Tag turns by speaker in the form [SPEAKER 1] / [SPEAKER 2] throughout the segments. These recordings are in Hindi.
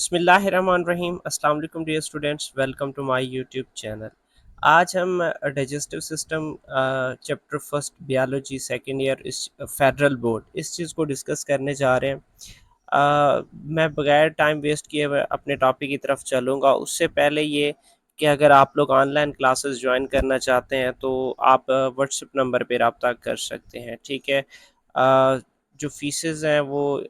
[SPEAKER 1] बिस्मिल्लाहिर्रहमानिर्रहीम अस्सलाम वालेकुम dear students, welcome to my YouTube channel. आज हम digestive system chapter first biology second year इस फेडरल बोर्ड इस चीज़ को डिस्कस करने जा रहे हैं। मैं बगैर टाइम वेस्ट किए हुए अपने टॉपिक की तरफ चलूँगा। उससे पहले ये कि अगर आप लोग ऑनलाइन क्लासेस ज्वाइन करना चाहते हैं तो आप व्हाट्सएप नंबर पे रब्ता कर सकते हैं, ठीक है। जो फीसेस हैं वो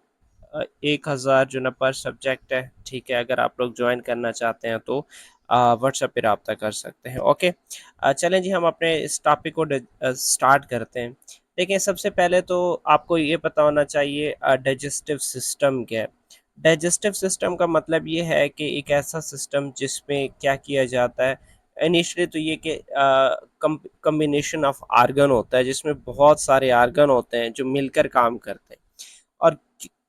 [SPEAKER 1] 1000 जो ना पर सब्जेक्ट है, ठीक है। अगर आप लोग ज्वाइन करना चाहते हैं तो व्हाट्सएप पे रब्ता कर सकते हैं, ओके। चलें जी, हम अपने इस टॉपिक को स्टार्ट करते हैं। देखिए, सबसे पहले तो आपको ये पता होना चाहिए डाइजेस्टिव सिस्टम क्या है। डाइजेस्टिव सिस्टम का मतलब ये है कि एक ऐसा सिस्टम जिसमें क्या किया जाता है। इनिशियली तो ये कि कम्बिनेशन ऑफ आर्गन होता है, जिसमें बहुत सारे आर्गन होते हैं जो मिलकर काम करते हैं। और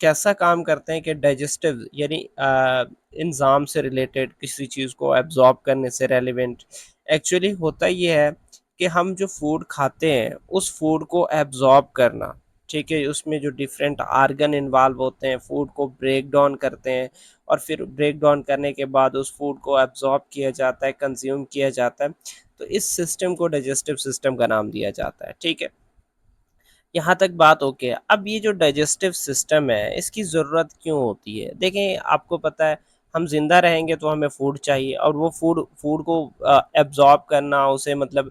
[SPEAKER 1] कैसा काम करते हैं कि डाइजेस्टिव यानी इंजाम से रिलेटेड, किसी चीज़ को एब्जॉर्ब करने से रेलिवेंट। एक्चुअली होता ये है कि हम जो फूड खाते हैं उस फूड को एब्जॉर्ब करना, ठीक है। उसमें जो डिफरेंट आर्गन इन्वॉल्व होते हैं, फूड को ब्रेक डाउन करते हैं और फिर ब्रेक डाउन करने के बाद उस फूड को एब्जॉर्ब किया जाता है, कंज्यूम किया जाता है। तो इस सिस्टम को डाइजेस्टिव सिस्टम का नाम दिया जाता है, ठीक है। यहाँ तक बात ओके है। अब ये जो डाइजेस्टिव सिस्टम है, इसकी ज़रूरत क्यों होती है? देखें, आपको पता है हम ज़िंदा रहेंगे तो हमें फूड चाहिए, और वो फूड फूड को एब्ज़ॉर्ब करना, उसे मतलब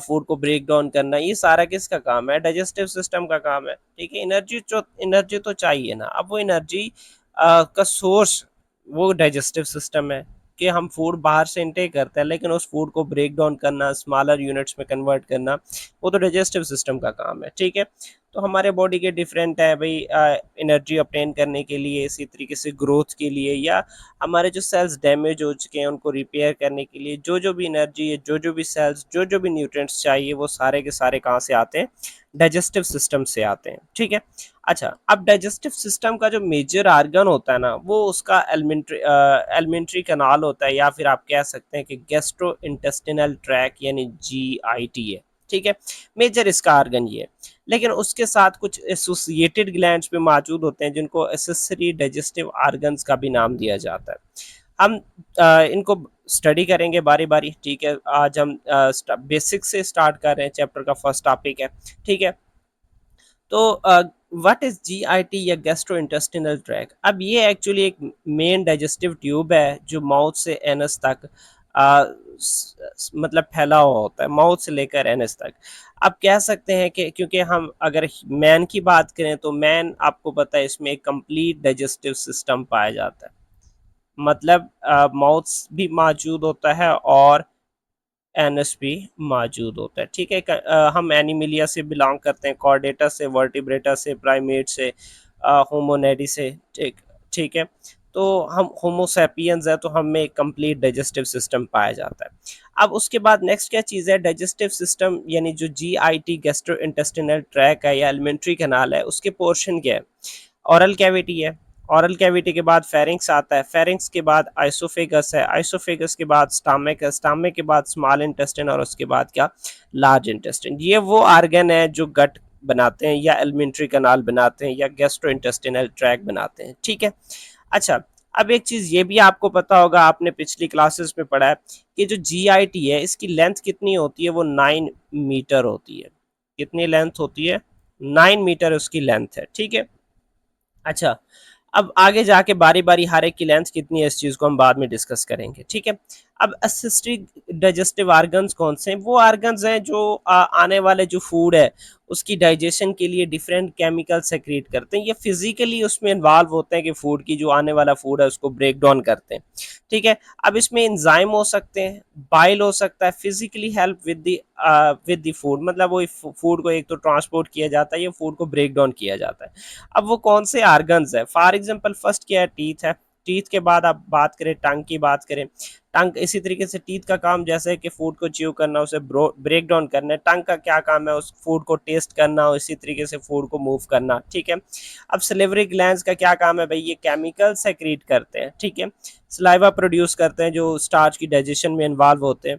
[SPEAKER 1] फूड को ब्रेक डाउन करना, ये सारा किसका काम है? डाइजेस्टिव सिस्टम का काम है, ठीक है। एनर्जी तो चाहिए ना। अब वो एनर्जी का सोर्स वो डाइजेस्टिव सिस्टम है कि हम फूड बाहर से इनटेक करते हैं, लेकिन उस फूड को ब्रेक डाउन करना, स्मॉलर यूनिट्स में कन्वर्ट करना, वो तो डाइजेस्टिव सिस्टम का काम है, ठीक है। तो हमारे बॉडी के डिफरेंट है भाई, एनर्जी ऑब्टेन करने के लिए, इसी तरीके से ग्रोथ के लिए, या हमारे जो सेल्स डैमेज हो चुके हैं उनको रिपेयर करने के लिए, जो भी एनर्जी है, जो भी सेल्स, जो भी न्यूट्रिएंट्स चाहिए, वो सारे के सारे कहाँ से आते हैं? डाइजेस्टिव सिस्टम से आते हैं, ठीक है। अच्छा, अब डाइजेस्टिव सिस्टम का जो मेजर आर्गन होता है ना, वो उसका एलिमेंट्री कैनाल होता है, या फिर आप कह सकते हैं कि गैस्ट्रो इंटेस्टिनल ट्रैक यानी GIT है, ठीक है। मेजर इसका आर्गन ये है। लेकिन उसके साथ कुछ एसोसिएटेड ग्लैंड्स भी मौजूद होते हैं, जिनको एसेसरी डाइजेस्टिव आर्गन्स का भी नाम दिया जाता है। हम इनको स्टडी करेंगे बारी बारी, ठीक है। आज हम बेसिक से स्टार्ट कर रहे हैं, चैप्टर का फर्स्ट टॉपिक है, ठीक है। तो व्हाट इज GIT या गैस्ट्रो इंटेस्टिनल ट्रैक? अब ये एक्चुअली एक मेन डाइजेस्टिव ट्यूब है जो माउथ से एनस तक मतलब फैला हुआ होता है, माउथ से लेकर एनस तक। आप कह सकते हैं कि क्योंकि हम अगर मैन की बात करें तो मैन, आपको पता है, इसमें एक कंप्लीट डाइजेस्टिव सिस्टम पाया जाता है। मतलब माउथ भी मौजूद होता है और एनएस भी मौजूद होता है, ठीक है। हम एनिमिलिया से बिलोंग करते हैं, कॉर्डेटा से, वर्टिब्रेटा से, प्राइमेट से, होमोनेडी से, ठीक ठीक है। तो हम होमोसैपियंस है, तो हमें एक कंप्लीट डाइजेस्टिव सिस्टम पाया जाता है। अब उसके बाद नेक्स्ट क्या चीज़ है? डाइजेस्टिव सिस्टम यानी जो GIT गैस्ट्रो इंटेस्टिनल ट्रैक है या एलिमेंट्री कैनाल है, उसके पोर्शन क्या है? ओरल कैविटी है। ओरल कैविटी के बाद फेरिंक्स आता है, फेरिंक्स के बाद आइसोफेगस है, आइसोफेगस के बाद स्टमक है, स्टमक के बाद स्मॉल इंटेस्टाइन, और उसके बाद क्या? Large intestine. ये वो आर्गन है जो गट बनाते हैं, या एलिमेंट्री कैनाल बनाते हैं, या गैस्ट्रो इंटेस्टिनल ट्रैक बनाते हैं, ठीक है। अच्छा, अब एक चीज़ ये भी आपको पता होगा, आपने पिछली क्लासेस में पढ़ा है कि जो GIT है, इसकी लेंथ कितनी होती है? वो 9 मीटर होती है। कितनी लेंथ होती है? 9 मीटर उसकी लेंथ है, ठीक है। अच्छा, अब आगे जाके बारी-बारी हर एक की लेंथ कितनी है, इस चीज़ को हम बाद में डिस्कस करेंगे, ठीक है। अब असिस्टिव डाइजेस्टिव ऑर्गन्स कौन से हैं? वो ऑर्गन्स हैं जो आने वाले जो फूड है, उसकी डाइजेशन के लिए डिफरेंट केमिकल सेक्रेट करते हैं, या फिजिकली उसमें इन्वॉल्व होते हैं कि फूड की जो आने वाला फूड है उसको ब्रेक डाउन करते हैं, ठीक है। अब इसमें एंजाइम हो सकते हैं, बाइल हो सकता है, physically help with the food, मतलब वो फूड को एक तो ट्रांसपोर्ट किया जाता है, या फूड को ब्रेक डाउन किया जाता है। अब वो कौन से आर्गन्स है? फॉर एग्जांपल फर्स्ट क्या है? टीथ है। टीथ के बाद आप बात करें, टंग की बात करें। टंग इसी तरीके से, टीथ का काम जैसे कि फूड को च्यू करना, उसे ब्रेक डाउन करना है। टंग का क्या काम है? उस फूड को टेस्ट करना और इसी तरीके से फूड को मूव करना, ठीक है। अब सलिवरी ग्लैंड्स का क्या काम है भाई? ये केमिकल सेक्रेट करते हैं, ठीक है। सलाइवा प्रोड्यूस करते हैं जो स्टार्च की डाइजेशन में इन्वॉल्व होते हैं।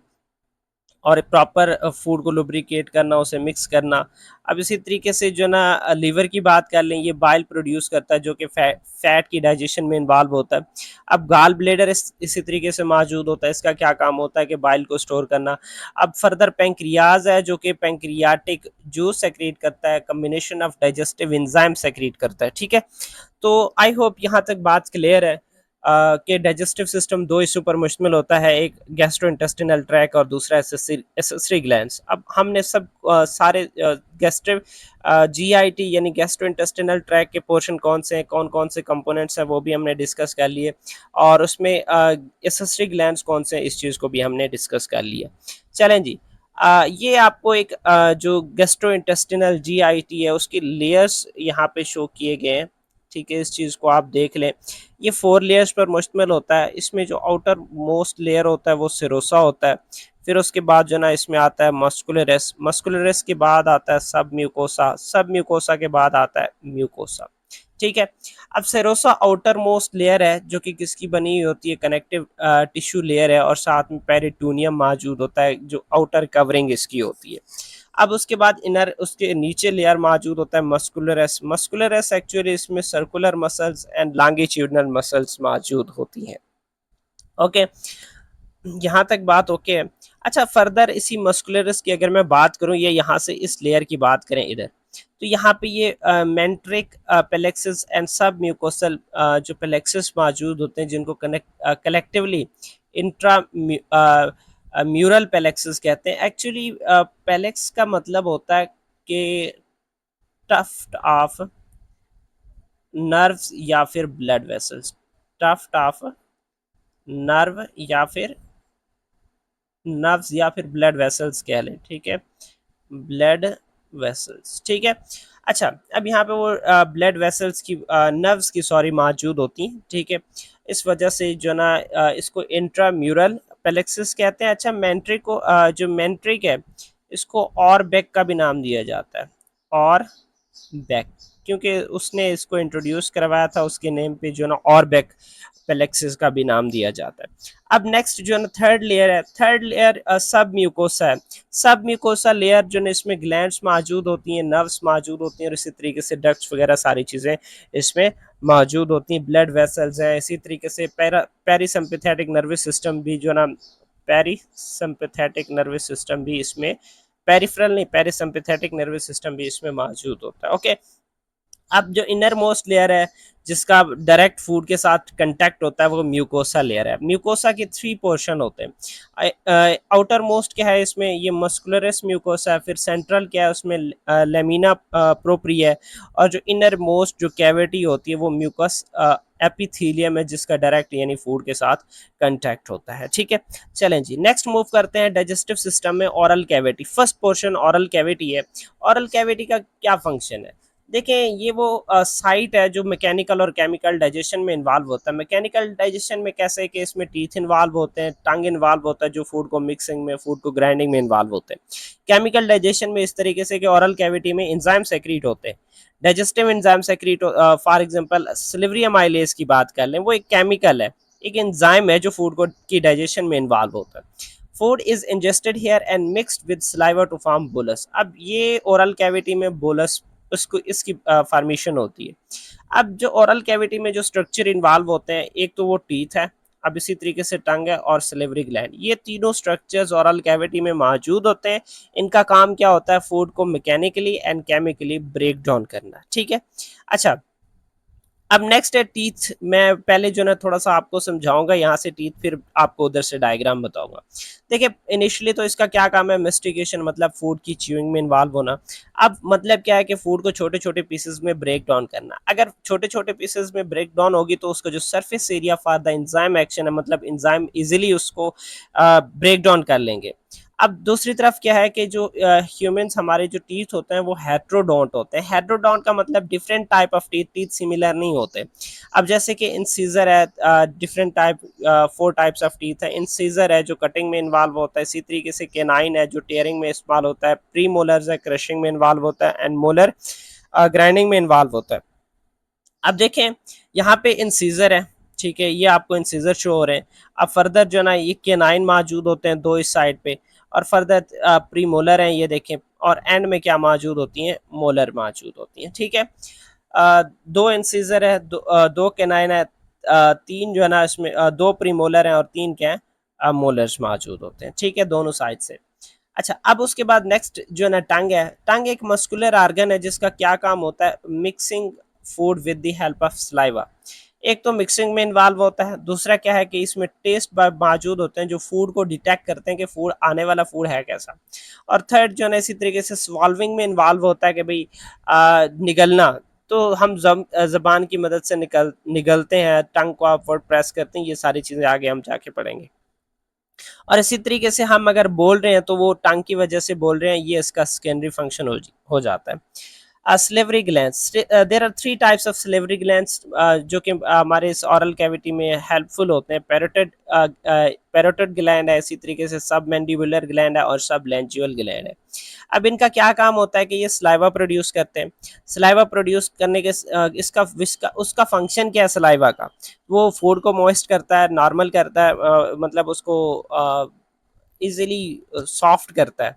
[SPEAKER 1] और प्रॉपर फूड को लुब्रिकेट करना, उसे मिक्स करना। अब इसी तरीके से जो ना लीवर की बात कर लें, ये बाइल प्रोड्यूस करता है जो कि फैट की डाइजेशन में इन्वॉल्व होता है। अब गाल ब्लेडर इसी तरीके से मौजूद होता है, इसका क्या काम होता है कि बाइल को स्टोर करना। अब फर्दर पेंक्रियाज है जो कि पेंक्रियाटिक जूस सेक्रेट करता है, combination of digestive enzyme secrete करता है, ठीक है। तो आई होप यहाँ तक बात क्लियर है कि डाइजेस्टिव सिस्टम दो हिस्सों पर मुश्तमिल होता है, एक गैस्ट्रोइंटेस्टिनल ट्रैक और दूसरा एसेसरी ग्लैंड्स। अब हमने सब सारे गैस्ट्रिक जीआईटी यानी गैस्ट्रोइंटेस्टिनल ट्रैक के पोर्शन कौन से हैं, कौन कौन से कंपोनेंट्स हैं, वो भी हमने डिस्कस कर लिए। और उसमें एसेसरी ग्लैंड्स कौन से हैं, इस चीज़ को भी हमने डिस्कस कर लिया। चलें जी, ये आपको एक जो गैस्ट्रोइंटेस्टिनल जीआईटी है उसकी लेयर्स यहाँ पे शो किए गए हैं, ठीक है। इस चीज़ को आप देख लें, ये 4 लेयर्स पर मुश्तमिल होता है। इसमें जो आउटर मोस्ट लेयर होता है वो सिरोसा होता है। फिर उसके बाद जो ना इसमें आता है मस्कुलरस, मस्कुलरस के बाद आता है सब म्यूकोसा, सब म्यूकोसा के बाद आता है म्यूकोसा, ठीक है। अब सेरोसा आउटर मोस्ट लेयर है जो कि किसकी बनी हुई होती है, कनेक्टिव टिश्यू लेयर है, और साथ में पेरिटोनियम मौजूद होता है जो आउटर कवरिंग इसकी होती है। अब उसके बाद इनर उसके नीचे लेयर मौजूद होता है मस्कुलरस, मस्कुलरस एक्चुअली इसमें circular muscles and longitudinal muscles मौजूद होती हैं, ओके। यहाँ तक बात ओके है। अच्छा, फर्दर इसी मस्कुलरस की अगर मैं बात करूँ, ये यहाँ से इस लेयर की बात करें इधर, तो यहाँ पे ये मेंट्रिक पेलेक्सिस एंड सब म्यूकोसल जो पेलेक्सिस मौजूद होते हैं जिनको कलेक्टिवली इंट्रा म्यूरल पेलेक्सिस कहते हैं। एक्चुअली पेलेक्स का मतलब होता है कि टफ्ट ऑफ नर्व्स या फिर blood vessels, tuft of nerve या फिर नर्व्स या फिर ब्लड वेसल्स कह लें, ठीक है, ब्लड वेसल्स, ठीक है। अच्छा, अब यहाँ पे वो ब्लड वेसल्स की नर्व्स की सॉरी मौजूद होती हैं, ठीक है। इस वजह से जो ना इसको इंट्राम्यूरल पेलेक्सिस कहते हैं। अच्छा, मेंट्रिक को जो मेंट्रिक है इसको और बैक का भी नाम दिया जाता है, और बैक, क्योंकि उसने इसको इंट्रोड्यूस करवाया था, उसके नेम पे जो ना और बैक पेलेक्सिस का भी नाम दिया जाता है। अब नेक्स्ट जो है थर्ड लेयर है, थर्ड लेयर सब म्यूकोसा है। सब म्यूकोसा लेयर जो है इसमें ग्लैंड्स मौजूद होती हैं, नर्व्स मौजूद होती हैं, और इसी तरीके से डक्ट्स वगैरह सारी चीज़ें इसमें मौजूद होती हैं, ब्लड वेसल्स हैं। इसी तरीके से पेरीसिम्पैथेटिक नर्वस सिस्टम भी जो ना, पेरीसिम्पैथेटिक नर्वस सिस्टम भी इसमें, पेरिफेरल नहीं, पेरीसिम्पैथेटिक नर्वस सिस्टम भी इसमें मौजूद होता है, ओके। अब जो इनर मोस्ट लेयर है जिसका डायरेक्ट फूड के साथ कांटेक्ट होता है वो म्यूकोसा लेयर है। म्यूकोसा के 3 पोर्शन होते हैं। आउटर मोस्ट क्या है इसमें, ये मस्कुलरस म्यूकोसा है। फिर सेंट्रल क्या है उसमें, लेमिना प्रोप्रिया है। और जो इनर मोस्ट जो कैविटी होती है वो म्यूकस एपिथीलियम है जिसका डायरेक्ट यानी फूड के साथ कांटेक्ट होता है, ठीक है। चलें जी, नेक्स्ट मूव करते हैं डाइजेस्टिव सिस्टम में oral cavity. First portion oral cavity है। ऑरल कैविटी का क्या फंक्शन है, देखें, ये वो साइट है जो मैकेनिकल और केमिकल डाइजेशन में इन्वॉल्व होता है। मैकेनिकल डाइजेशन में कैसे कि इसमें टीथ इन्वॉल्व होते हैं, टंग इन्वॉल्व होता है जो फूड को मिक्सिंग में, फूड को ग्राइंडिंग में इन्वॉल्व होते हैं। केमिकल डाइजेशन में इस तरीके से कि ऑरल कैविटी में एंजाइम सेक्रीट होते हैं, digestive enzyme secrete. For example silvery amylase की बात कर लें, वो एक केमिकल है, एक एंजाइम है जो फूड को की डाइजेशन में इन्वॉल्व होता है। Food is ingested here and mixed with saliva to form bolus. अब ये ओरल कैविटी में बोलस उसको इसकी फॉर्मेशन होती है। अब जो ओरल कैविटी में जो स्ट्रक्चर इन्वॉल्व होते हैं, एक तो वो टीथ है, अब इसी तरीके से टंग है और सिलेवरी ग्लैंड, ये तीनों स्ट्रक्चर्स ओरल कैविटी में मौजूद होते हैं। इनका काम क्या होता है, फूड को mechanically and chemically break down करना, ठीक है। अच्छा, अब नेक्स्ट है टीथ। मैं पहले जो ना थोड़ा सा आपको समझाऊंगा यहाँ से टीथ, फिर आपको उधर से डायग्राम बताऊंगा। देखिए, इनिशियली तो इसका क्या काम है, मेस्टिकेशन मतलब फूड की च्यूइंग में इन्वॉल्व होना। अब मतलब क्या है कि फूड को छोटे छोटे पीसेस में ब्रेक डाउन करना। अगर छोटे छोटे पीसेस में ब्रेक डाउन होगी तो उसका जो surface area for the enzyme action है, मतलब एंजाइम इजीली उसको ब्रेक डाउन कर लेंगे। अब दूसरी तरफ क्या है कि जो ह्यूमंस हमारे जो टीथ होते हैं वो हेट्रोडोंट होते हैं। हेट्रोडोंट का मतलब different type of teeth, teeth similar नहीं होते। अब जैसे कि इंसीजर है, different type, 4 types of teeth है। इंसीजर है जो कटिंग में इन्वॉल्व होता है, इसी तरीके से केनाइन है जो टेयरिंग में इस्तेमाल होता है, प्री मोलर्स है क्रशिंग में इन्वॉल्व होता है, एंड मोलर ग्राइंडिंग में इन्वॉल्व होता है। अब देखें, यहाँ पे इंसीजर है, ठीक है, ये आपको इंसीजर शो हो रहे हैं। अब फर्दर जो ना ये केनाइन मौजूद होते हैं 2 इस साइड पे, और फर्दर प्री मोलर हैं ये देखें, और एंड में क्या मौजूद होती हैं, मोलर मौजूद होती हैं। ठीक है, दो इंसीजर है, दो कैनाइन है, तीन जो है ना इसमें दो प्री मोलर हैं और तीन क्या है, मोलर्स मौजूद होते हैं। ठीक है, दोनों साइड से। अच्छा, अब उसके बाद नेक्स्ट जो है ना टंग है। टंग एक मस्कुलर ऑर्गन है जिसका क्या काम होता है, mixing food with the help of saliva. एक तो मिक्सिंग में इन्वॉल्व होता है, दूसरा क्या है कि इसमें टेस्ट मौजूद होते हैं जो फूड को डिटेक्ट करते हैं कि फूड आने वाला फूड है कैसा। और थर्ड जो है ना इसी तरीके से स्वॉल्विंग में इन्वॉल्व होता है कि भाई निगलना, तो हम जबान की मदद से निगलते हैं, टंग को अपवर्ड प्रेस करते हैं, ये सारी चीज़ें आगे हम जाके पढ़ेंगे। और इसी तरीके से हम अगर बोल रहे हैं तो वो टंग की वजह से बोल रहे हैं, ये इसका सेकेंडरी फंक्शन हो जाता है। Salivary glands, there are three types of salivary glands जो कि हमारे इस ऑरल कैविटी में हेल्पफुल होते हैं। पैरोटिड ग्लैंड है, इसी तरीके से सब मैंडिबुलर ग्लैंड है और सब लैंजियल ग्लैंड है। अब इनका क्या काम होता है कि ये सलाइवा प्रोड्यूस करते हैं। सलाइवा प्रोड्यूस करने के इसका उसका फंक्शन क्या है सलाइवा का, वो फूड को मॉइस्ट करता है, नॉर्मल करता है, मतलब उसको इजीली सॉफ्ट करता है।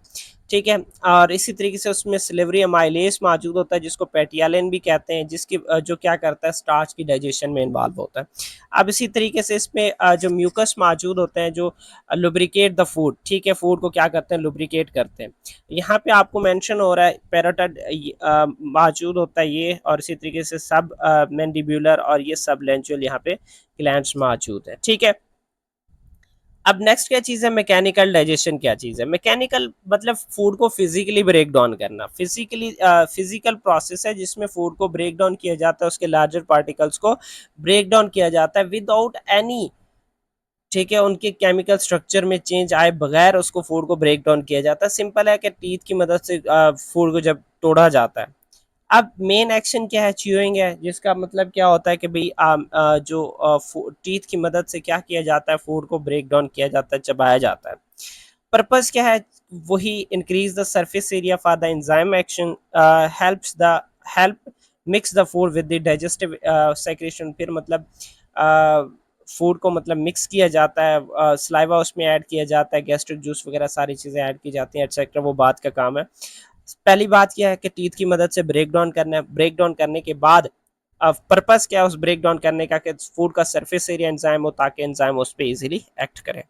[SPEAKER 1] ठीक है, और इसी तरीके से उसमें सिलेवरी अमाइलेज मौजूद होता है जिसको पेटियालिन भी कहते हैं, जिसकी जो क्या करता है, स्टार्च की डाइजेशन में इन्वॉल्व होता है। अब इसी तरीके से इसमें जो म्यूकस मौजूद होते हैं जो लुब्रिकेट द फूड, ठीक है, फूड को क्या करते हैं, लुब्रिकेट करते हैं। यहाँ पे आपको मेंशन हो रहा है पैरोटिड मौजूद होता है ये, और इसी तरीके से सब मैंडिब्यूलर और ये सब लेंजुअल यहाँ पे ग्लैंड्स मौजूद है। ठीक है, अब नेक्स्ट क्या चीज़ है, मैकेनिकल डाइजेशन। क्या चीज़ है मैकेनिकल, मतलब फूड को फिजिकली ब्रेक डाउन करना। फिजिकल प्रोसेस है जिसमें फूड को ब्रेक डाउन किया जाता है, उसके लार्जर पार्टिकल्स को ब्रेक डाउन किया जाता है विदाउट एनी, ठीक है, उनके केमिकल स्ट्रक्चर में चेंज आए बगैर उसको फूड को ब्रेक डाउन किया जाता है। सिंपल है कि टीथ की मदद से फूड को जब तोड़ा जाता है। अब मेन एक्शन क्या है, च्यूइंग है, जिसका मतलब क्या होता है कि भाई जो टीथ की मदद से क्या किया जाता है, फूड को ब्रेक डाउन किया जाता है, चबाया जाता है। पर्पस क्या है, वही increase the surface area for the enzyme action, help mix the food with the digestive secretion. फिर मतलब फूड को मतलब मिक्स किया जाता है, सलाइवा उसमें ऐड किया जाता है, गैस्ट्रिक जूस वगैरह सारी चीज़ें ऐड की जाती हैं, एक्सेट्रा, वो बात का काम है। पहली बात क्या है कि टीथ की मदद से ब्रेक डाउन करना है। ब्रेक डाउन करने के बाद अब पर्पस क्या है उस ब्रेक डाउन करने का, कि फूड का सरफेस एरिया एंजाइम हो ताकि एंजाइम उस पर इजीली एक्ट करे।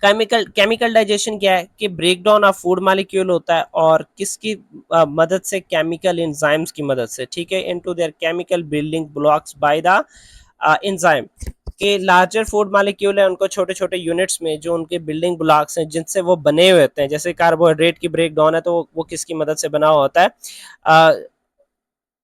[SPEAKER 1] केमिकल डाइजेशन क्या है कि break down of food molecule होता है, और किसकी मदद से, केमिकल एंजाइम्स की मदद से, ठीक है, into their chemical building blocks by the enzyme. के लार्जर फूड मालिक्यूल है उनको छोटे छोटे यूनिट्स में, जो उनके बिल्डिंग ब्लॉक्स हैं जिनसे वो बने हुए होते हैं, जैसे कार्बोहाइड्रेट की ब्रेक डाउन है तो वो किसकी मदद से बना होता है,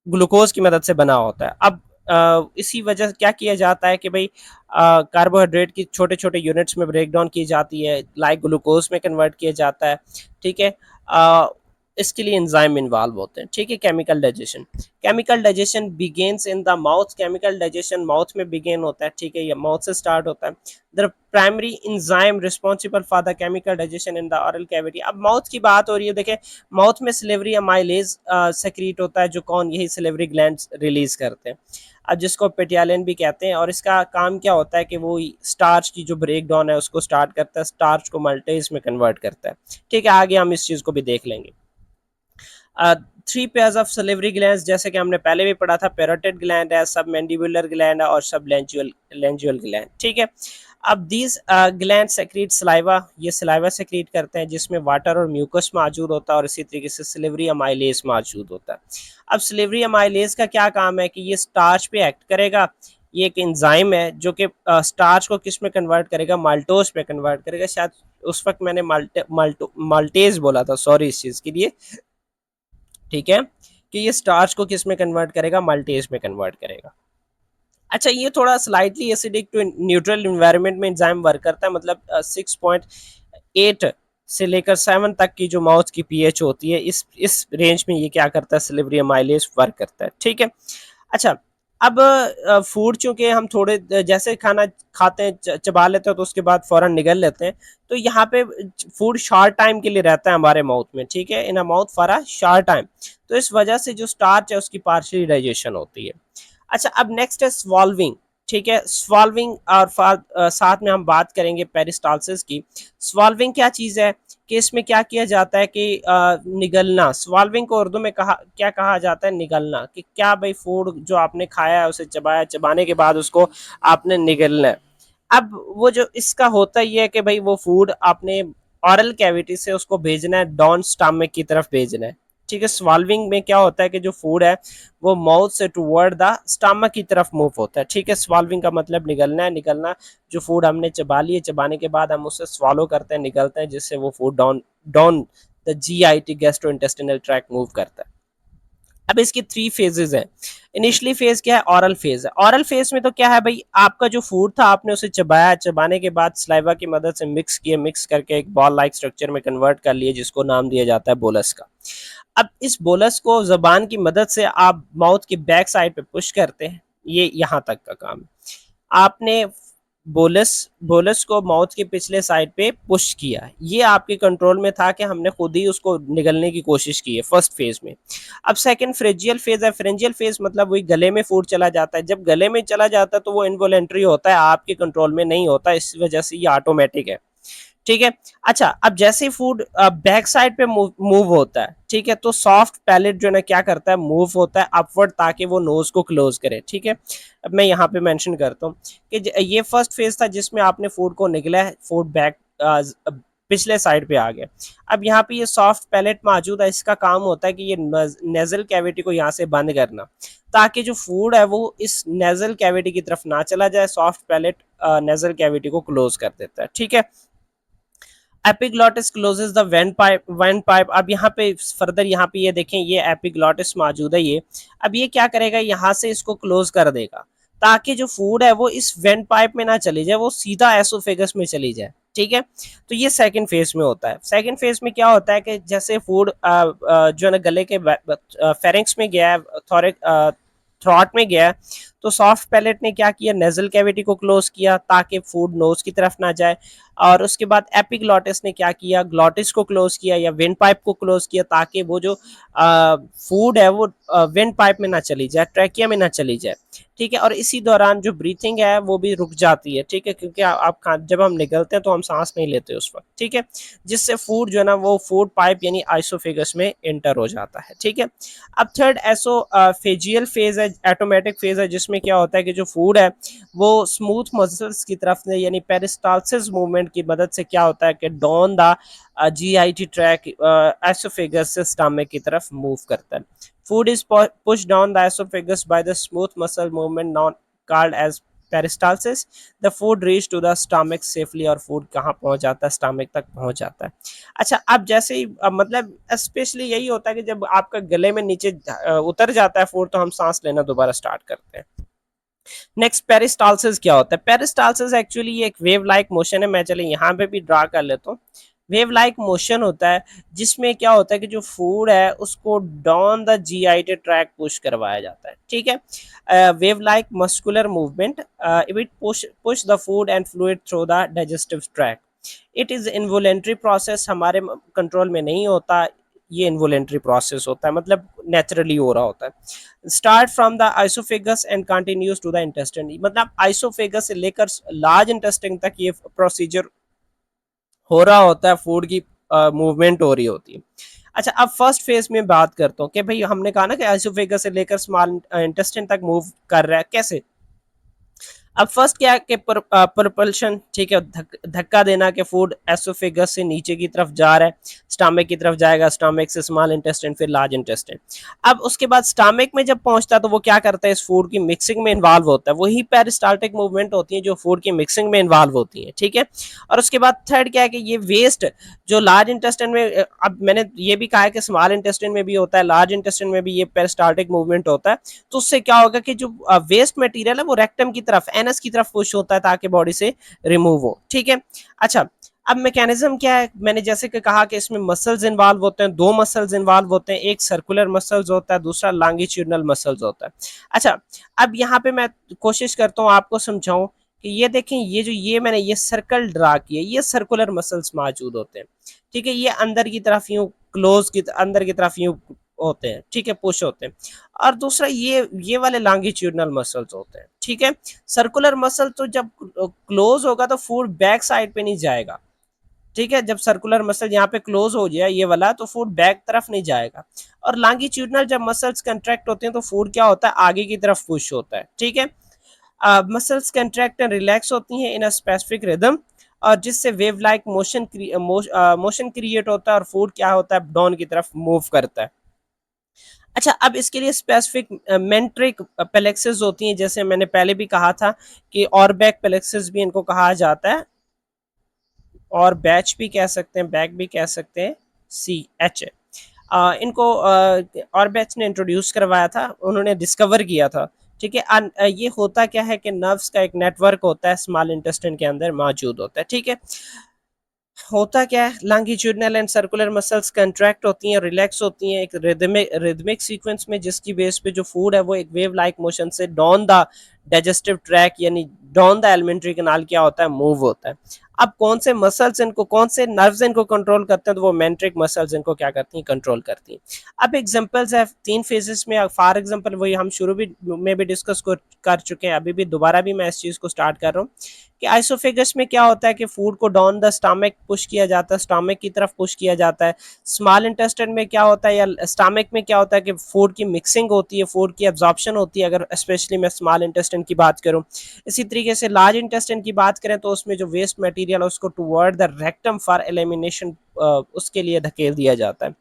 [SPEAKER 1] ग्लूकोज की मदद से बना होता है। अब इसी वजह से क्या किया जाता है कि भाई कार्बोहाइड्रेट की छोटे छोटे यूनिट्स में ब्रेक डाउन की जाती है, लाइक ग्लूकोज में कन्वर्ट किया जाता है। ठीक है, इसके लिए एंजाइम इन्वॉल्व होते हैं। ठीक है, chemical digestion begins in the mouth. Chemical digestion mouth में बिगेन होता है, ठीक है, ये माउथ से स्टार्ट होता है। The primary enzyme responsible for the chemical digestion in the oral cavity. अब माउथ की बात हो रही है, देखें माउथ में सिलेवरी अमाइलेज सेक्रीट होता है, जो कौन, यही सिलेवरी ग्लैंड्स रिलीज करते हैं, अब जिसको पेटियालिन भी कहते हैं। और इसका काम क्या होता है कि वो स्टार्च की जो ब्रेक डाउन है उसको स्टार्ट करता है, स्टार्च को मल्टेज में कन्वर्ट करता है। ठीक है, आगे हम इस चीज़ को भी देख लेंगे। Three pairs of salivary glands, जैसे कि हमने पहले भी पढ़ा था, पैरोटिड ग्लैंड है, सब मैंडिबुलर ग्लैंड है और सब लेंजुअल ग्लैंड। ठीक है, अब दीज ग्लैंड सेक्रीट सलाइवा, ये सलाइवा सेक्रीट करते हैं जिसमें वाटर और म्यूकस मौजूद होता है, और इसी तरीके से सिलेवरी अमाइलेज मौजूद होता है। अब सिलेवरी अमाइलेज का क्या काम है कि ये स्टार्च पे एक्ट करेगा। ये एक एंजाइम है जो कि स्टार्च को किस में कन्वर्ट करेगा, माल्टोज पे कन्वर्ट करेगा। शायद उस वक्त मैंने माल्टेज बोला था, सॉरी इस चीज़ के लिए। ठीक है, कि ये स्टार्च को किस में कन्वर्ट करेगा, माल्टेज में कन्वर्ट करेगा। अच्छा, ये थोड़ा slightly acidic to neutral environment में एंजाइम वर्क करता है, मतलब 6.8 से लेकर 7 तक की जो माउथ की पीएच होती है, इस रेंज में ये क्या करता है, सिलिवरी अमाइलेज वर्क करता है। ठीक है, अच्छा, अब फूड चूंकि हम थोड़े जैसे खाना खाते हैं, चबा लेते हैं तो उसके बाद फौरन निगल लेते हैं, तो यहाँ पे फूड शॉर्ट टाइम के लिए रहता है हमारे माउथ में। ठीक है, in a mouth for a short time, तो इस वजह से जो स्टार्च है उसकी पार्शियली डाइजेशन होती है। अच्छा, अब नेक्स्ट है स्वॉल्विंग। ठीक है। स्वाल्विंग और साथ में हम बात करेंगे पेरिस्टालसिस की। स्वाल्विंग क्या चीज़ है कि इसमें क्या किया जाता है कि निगलना। स्वाल्विंग को उर्दू में क्या कहा जाता है? निगलना। कि क्या भाई फूड जो आपने खाया है उसे चबाया, चबाने के बाद उसको आपने निगलना है। अब वो जो इसका होता ही है कि भाई वो फूड आपने ऑरल कैविटी से उसको भेजना है, डाउन स्टमक की तरफ भेजना है। ठीक है। स्वाल्विंग में क्या होता है कि जो फूड है वो माउथ से टुवर्ड द स्टमक की तरफ मूव होता है। ठीक है। स्वाल्विंग का मतलब निगलना है। निगलना, जो फूड हमने चबा लिए, चबाने के बाद हम उसे स्वालो करते हैं, निगलते हैं, जिससे वो food down down the GIT gastrointestinal tract move करता है। अब इसकी 3 फेजेस हैं। इनिशियली फेज क्या है? ऑरल फेज है। ऑरल फेज में तो क्या है भाई, आपका जो फूड था आपने उसे चबाया, चबाने के बाद स्लाइवा की मदद से मिक्स किए, मिक्स करके एक बॉल लाइक स्ट्रक्चर में कन्वर्ट कर लिए, जिसको नाम दिया जाता है बोलस का। अब इस बोलस को जबान की मदद से आप माउथ की बैक साइड पे पुश करते हैं। ये यहाँ तक का काम है। आपने बोलस बोलस को माउथ के पिछले साइड पे पुश किया, ये आपके कंट्रोल में था कि हमने खुद ही उसको निगलने की कोशिश की है फर्स्ट फेज में। अब सेकंड फ्रेंजियल फेज है। फ्रेंजियल फेज मतलब वही गले में फूड चला जाता है। जब गले में चला जाता है तो वो इनवॉलेंट्री होता है, आपके कंट्रोल में नहीं होता, इस वजह से ये ऑटोमेटिक है। ठीक है। अच्छा, अब जैसे ही फूड बैक साइड पे मूव होता है, ठीक है, तो सॉफ्ट पैलेट जो है ना क्या करता है, मूव होता है अपवर्ड, ताकि वो नोज को क्लोज करे। ठीक है। अब मैं यहाँ पे मेंशन करता हूँ कि ये फर्स्ट फेज था जिसमें आपने फूड को निकला है, फूड बैक पिछले साइड पे आ गया। अब यहाँ पे ये सॉफ्ट पैलेट मौजूद है, इसका काम होता है कि ये नेजल कैविटी को यहाँ से बंद करना, ताकि जो फूड है वो इस नेजल कैविटी की तरफ ना चला जाए। सॉफ्ट पैलेट नेजल कैविटी को क्लोज कर देता है। ठीक है। Epiglottis closes the windpipe. अब यहाँ पे फर्दर, यहाँ पे ये देखें, ये एपिग्लॉटिस मौजूद है ये। अब ये क्या करेगा, यहाँ से इसको क्लोज कर देगा, ताकि जो फूड है वो इस वेंट पाइप में ना चली जाए, वो सीधा एसोफेगस में चली जाए। ठीक है। तो ये सेकंड फेज में होता है। सेकंड फेज में क्या होता है कि जैसे फूड जो है ना गले के फेरिंक्स में गया है, थोरिक थ्रॉट में गया, तो सॉफ्ट पैलेट ने क्या किया, नेजल कैविटी को क्लोज किया ताकि फूड नोज की तरफ ना जाए। और उसके बाद एपिग्लॉटिस ने क्या किया, ग्लॉटिस को क्लोज किया या विंड पाइप को क्लोज किया, ताकि वो जो फूड है वो विंड पाइप में ना चली जाए, ट्रैकिया में ना चली जाए। ठीक है। और इसी दौरान जो ब्रीथिंग है वो भी रुक जाती है। ठीक है। क्योंकि जब हम निकलते हैं तो हम सांस नहीं लेते उस वक्त। ठीक है। जिससे फूड जो है ना वो फूड पाइप यानी आइसोफेगस में एंटर हो जाता है। ठीक है। अब थर्ड फेजियल फेज है, ऑटोमेटिक फेज है, जिसमें क्या होता है कि जो फूड है वो स्मूथ मसल्स की तरफ से यानी पेरिस्टालसिस मूवमेंट की मदद से क्या होता है कि down the GIT track oesophagus से स्टमक की तरफ मूव करता है। Food is push down the oesophagus by the smooth muscle movement known called as peristalsis. The food reach to the stomach safely. और फूड कहाँ पहुंच जाता है? स्टमक तक पहुंच जाता है। अच्छा, अब जैसे ही मतलब स्पेशली यही होता है कि जब आपका गले में नीचे उतर जाता है फूड, तो हम सांस लेना दोबारा स्टार्ट करते हैं। नेक्स्ट पेरिस्टालसिस क्या होता है? पेरिस्टालसिस एक्चुअली एक वेव लाइक मोशन है। मैं चले यहाँ पे भी ड्रा कर लेता हूँ। वेव लाइक मोशन होता है जिसमें क्या होता है कि जो फूड है उसको down the GIT track push करवाया जाता है। ठीक है। Wave like muscular movement it push the food and fluid through the digestive track. It is involuntary process, हमारे कंट्रोल में नहीं होता, ये इनवॉलेंट्री प्रोसेस होता है, मतलब नेचुरली हो रहा होता है। Start from the oesophagus and continues to the intestine. मतलब आइसोफेगस से लेकर लार्ज इंटेस्टाइन तक ये प्रोसीजर हो रहा होता है, फूड की मूवमेंट हो रही होती है। अच्छा, अब फर्स्ट फेज में बात करता हूँ कि भाई हमने कहा ना कि आइसोफेगस से लेकर स्मॉल इंटेस्टाइन तक मूव कर रहा है, कैसे? अब फर्स्ट क्या है कि प्रपल्शन। ठीक है। धक्का देना कि फूड एसोफेगस से नीचे की तरफ जा रहा है, स्टमक की तरफ जाएगा, स्टमक से स्मॉल इंटेस्टाइन, फिर लार्ज इंटेस्टाइन। अब उसके बाद स्टमक में जब पहुंचता है तो वो क्या करता है, इस फूड की मिक्सिंग में इन्वॉल्व होता है। वही पेरिस्टाल्टिक मूवमेंट होती है जो फूड की मिक्सिंग में इन्वॉल्व होती है। ठीक है। और उसके बाद थर्ड क्या है कि ये वेस्ट जो लार्ज इंटेस्टाइन में अब मैंने ये भी कहा है कि स्मॉल इंटेस्टाइन में भी होता है, लार्ज इंटेस्टाइन में भी ये पेरिस्टाल्टिक मूवमेंट होता है। तो उससे क्या होगा कि जो वेस्ट मटेरियल है वो रेक्टम की तरफ, एनस की तरफ पुश होता है ताकि बॉडी से रिमूव हो। ठीक है। अच्छा, अब मैकेनिज्म क्या है? मैंने जैसे कि कहा कि इसमें मसल्स इन्वॉल्व होते हैं, दो मसल्स इन्वॉल्व होते हैं, एक सर्कुलर मसल्स होता है, दूसरा लॉन्गिट्यूडनल मसल्स होता है। अच्छा, अब यहाँ पे मैं कोशिश करता हूँ आपको समझाऊं कि ये देखें, ये जो ये मैंने ये सर्कल ड्रा किया, ये सर्कुलर मसल्स मौजूद होते हैं। ठीक है। ये अंदर की तरफ यूं क्लोज की अंदर की तरफ यूं होते हैं, ठीक है, पुश होते हैं। और दूसरा ये वाले लॉन्गिट्यूडनल मसल्स होते हैं, ठीक है। सर्कुलर मसल तो जब क्लोज होगा तो फूड बैक साइड पे नहीं जाएगा, ठीक है। जब सर्कुलर मसल यहाँ पे क्लोज हो जाए ये वाला, तो फूड बैक तरफ नहीं जाएगा। और लॉन्गिट्यूडनल जब मसल्स कंट्रैक्ट होते हैं तो फूड क्या होता है, आगे की तरफ पुश होता है, ठीक है। मसल्स कंट्रैक्ट एंड रिलैक्स होती हैं इन अ स्पेसिफिक रिदम, और जिससे वेव लाइक मोशन क्रिएट होता है और फूड क्या होता है, डाउन की तरफ मूव करता है। अच्छा, अब इसके लिए स्पेसिफिक मेंट्रिक प्लेक्सेस होती हैं, जैसे मैंने पहले भी कहा था कि और बैक प्लेक्सेस भी इनको कहा जाता है, और बैच भी कह सकते हैं, बैक भी कह सकते हैं, सी एच है। इनको और बैच ने इंट्रोड्यूस करवाया था, उन्होंने डिस्कवर किया था, ठीक है। ये होता क्या है कि नर्व्स का एक नेटवर्क होता है, स्मॉल इंटेस्टाइन के अंदर मौजूद होता है, ठीक है। होता क्या है, longitudinal and circular muscles contract होती हैं, रिलैक्स होती हैं एक रिदमिक सीक्वेंस में, जिसकी बेस पे जो फूड है वो एक वेव लाइक मोशन से डाउन द डाइजेस्टिव ट्रैक यानी डाउन द एलिमेंट्री कैनाल क्या होता है, मूव होता है। अब कौन से मसल्स इनको, कौन से नर्व्स इनको कंट्रोल करते हैं, तो वो मेंट्रिक मसल्स इनको क्या करती हैं, कंट्रोल करती हैं। अब एग्जांपल्स है तीन फेजेस में, फॉर एग्जांपल वही हम शुरू भी में भी डिस्कस कर चुके हैं, अभी भी दोबारा भी मैं इस चीज को स्टार्ट कर रहा हूँ कि आइसोफेगस में क्या होता है कि फूड को डाउन द स्टमक पुश किया जाता है, स्टमक की तरफ पुश किया जाता है। स्मॉल इंटेस्टाइन में क्या होता है या स्टमक में क्या होता है कि फूड की मिक्सिंग होती है, फूड की एब्जॉर्प्शन होती है, अगर स्पेशली मैं स्मॉल इंटेस्टाइन की बात करूं। इसी तरीके से लार्ज इंटेस्टाइन की बात करें तो उसमें जो वेस्ट मटेरियल है उसको toward the rectum for elimination, उसके लिए धकेल दिया जाता है।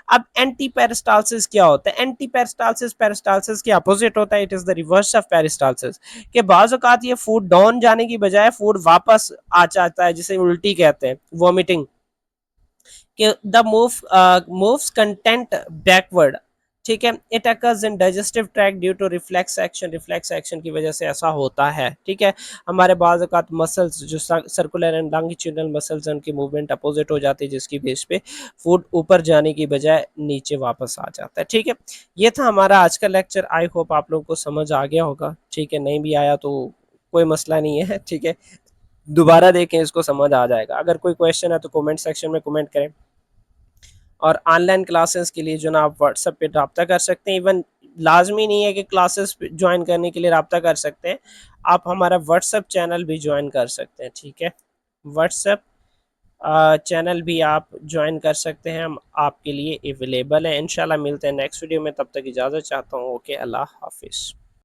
[SPEAKER 1] अब एंटी पेरिस्टालसिस क्या होता है, एंटी पेरिस्टालसिस पेरिस्टालसिस के अपोजिट होता है, it is the reverse of peristalsis. कि बाज़ औक़ात ये फूड डाउन जाने की बजाय फूड वापस आ जाता है, जिसे उल्टी कहते हैं, वॉमिटिंग, कि द मूव्स कंटेंट बैकवर्ड, ठीक है। It occurs in digestive tract due to reflex action की वजह से ऐसा होता है, ठीक है। हमारे बाज़ औक़ात मसल्स जो सर्कुलर एंड लॉन्गिट्यूडनल मसल्स हैं उनकी मूवमेंट अपोजिट हो जाती है, जिसकी बेस पे फूड ऊपर जाने की बजाय नीचे वापस आ जाता है, ठीक है। ये था हमारा आज का लेक्चर, आई होप आप लोगों को समझ आ गया होगा, ठीक है। नहीं भी आया तो कोई मसला नहीं है, ठीक है, दोबारा देखें, इसको समझ आ जाएगा। अगर कोई क्वेश्चन है तो कमेंट सेक्शन में कमेंट करें, और ऑनलाइन क्लासेस के लिए जो ना आप व्हाट्सएप पे रब्ता कर सकते हैं। इवन लाजमी नहीं है कि क्लासेस ज्वाइन करने के लिए रब्ता कर सकते हैं, आप हमारा व्हाट्सएप चैनल भी ज्वाइन कर सकते हैं, ठीक है। व्हाट्सएप चैनल भी आप ज्वाइन कर सकते हैं, हम आपके लिए अवेलेबल है। इंशाल्लाह मिलते हैं नेक्स्ट वीडियो में, तब तक इजाज़त चाहता हूँ। ओके, अल्लाह हाफिज़।